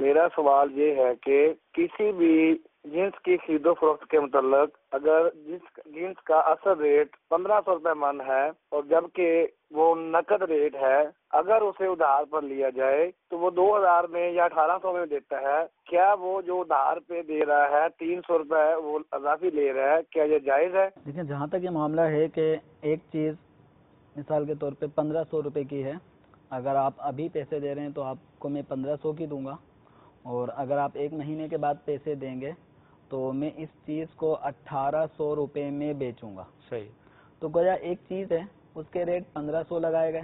میرا سوال یہ ہے کہ کسی بھی جنس کی خرید و فروخت کے متعلق اگر جنس کا اصل ریٹ 1500 روپے من ہے اور جبکہ وہ نقد ریٹ ہے، اگر اسے ادھار پر لیا جائے تو وہ 2000 میں یا 1800 میں دیتا ہے، کیا وہ جو ادھار پہ دے رہا ہے 300 روپے وہ اضافی لے رہا ہے، کیا یہ جائز ہے؟ دیکھیں، جہاں تک یہ معاملہ ہے کہ ایک چیز مثال کے طور پہ 1500 روپے کی ہے، اگر آپ ابھی پیسے دے رہے ہیں تو آپ کو میں 1500 کی دوں گا، اور اگر آپ ایک مہینے کے بعد پیسے دیں گے تو میں اس چیز کو 1800 روپے میں بیچوں گا. صحیح. تو گویا ایک چیز ہے، اس کے ریٹ 1500 لگائے گئے،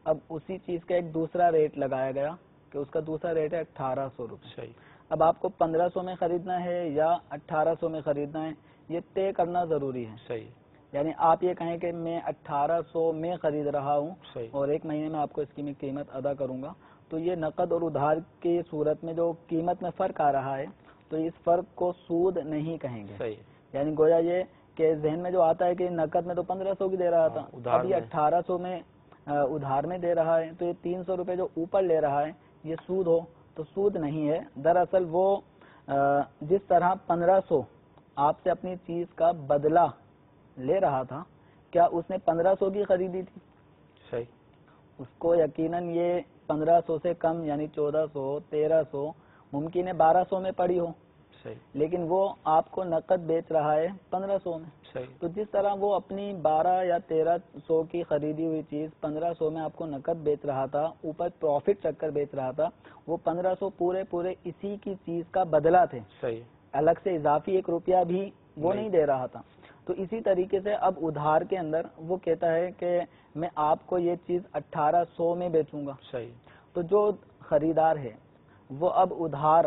اب اسی چیز کا ایک دوسرا ریٹ لگایا گیا کہ اس کا دوسرا ریٹ ہے 1800 روپے. صحیح. اب آپ کو 1500 میں خریدنا ہے یا 1800 میں خریدنا ہے، یہ طے کرنا ضروری ہے. صحیح. یعنی آپ یہ کہیں کہ میں 1800 میں خرید رہا ہوں اور ایک مہینے میں آپ کو اس کی میں قیمت ادا کروں گا، تو یہ نقد اور ادھار کی صورت میں جو قیمت میں فرق آ رہا ہے تو اس فرق کو سود نہیں کہیں گے. صحیح. یعنی گویا یہ کہ ذہن میں جو آتا ہے کہ نقد میں تو 1500 کی دے رہا تھا، اب یہ 1800 میں ادھار میں دے رہا ہے، تو یہ 300 روپے جو اوپر لے رہا ہے یہ سود ہو تو سود نہیں ہے. دراصل وہ جس طرح 1500 آپ سے اپنی چیز کا بدلہ لے رہا تھا، کیا اس نے 1500 کی خریدی تھی؟ صحیح. اس کو یقیناً یہ 1500 سے کم یعنی 1400 1300 ممکن ہے 1200 میں پڑی ہو. صحیح. لیکن وہ آپ کو نقد بیچ رہا ہے 1500 میں. صحیح. تو جس طرح وہ اپنی 12 یا 1300 کی خریدی ہوئی چیز 1500 میں آپ کو نقد بیچ رہا تھا، اوپر پروفٹ رکھ کر بیچ رہا تھا، وہ 1500 پورے اسی کی چیز کا بدلہ تھے. صحیح. الگ سے اضافی 1 روپیہ بھی وہ نہیں دے رہا تھا. تو اسی طریقے سے اب ادھار کے اندر وہ کہتا ہے کہ میں آپ کو یہ چیز 1800 میں بیچوں گا. صحیح. تو جو خریدار ہے وہ اب ادھار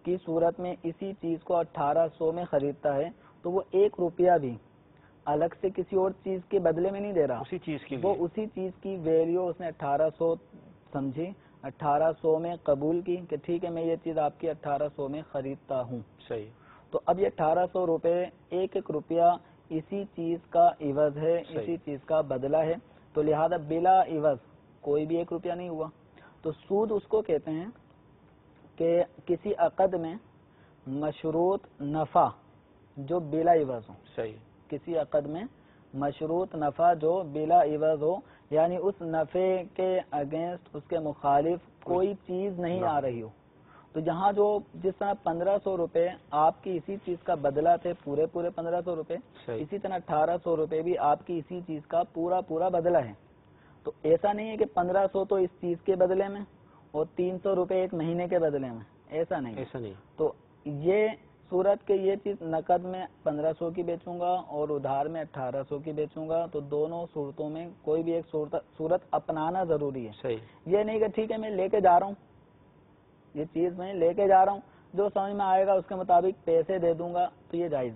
کی صورت میں اسی چیز کو 1800 میں خریدتا ہے تو وہ 1 روپیہ بھی الگ سے کسی اور چیز کے بدلے میں نہیں دے رہا، اسی چیز کی وہ اسی چیز کی ویلیو اس نے 1800 سمجھی، 1800 میں قبول کی کہ ٹھیک ہے میں یہ چیز آپ کی 1800 میں خریدتا ہوں. صحیح. تو اب یہ 1800 روپے 1 روپیہ اسی چیز کا عوض ہے، اسی چیز کا بدلہ ہے، تو لہذا بلا عوض کوئی بھی 1 روپیہ نہیں ہوا. تو سود اس کو کہتے ہیں کہ کسی عقد میں مشروط نفع جو بلا عوض ہو. صحیح. کسی عقد میں مشروط نفع جو بلا عوض ہو، یعنی اس نفع کے اگینسٹ اس کے مخالف کوئی چیز نہیں آ رہی ہو. تو جہاں جو جس طرح 1500 روپے آپ کی اسی چیز کا بدلہ تھے پورے 1500 روپے، اسی طرح 1800 روپے بھی آپ کی اسی چیز کا پورا بدلہ ہے. تو ایسا نہیں ہے کہ 1500 تو اس چیز کے بدلے میں اور 300 روپے ایک مہینے کے بدلے میں، ایسا نہیں. تو یہ صورت کہ یہ چیز نقد میں 1500 کی بیچوں گا اور ادھار میں 1800 کی بیچوں گا، تو دونوں صورتوں میں کوئی بھی ایک صورت اپنانا ضروری ہے. صحیح. یہ نہیں کہ ٹھیک ہے میں لے کے جا رہا ہوں، یہ چیز میں لے کے جا رہا ہوں، جو سمجھ میں آئے گا اس کے مطابق پیسے دے دوں گا، تو یہ جائز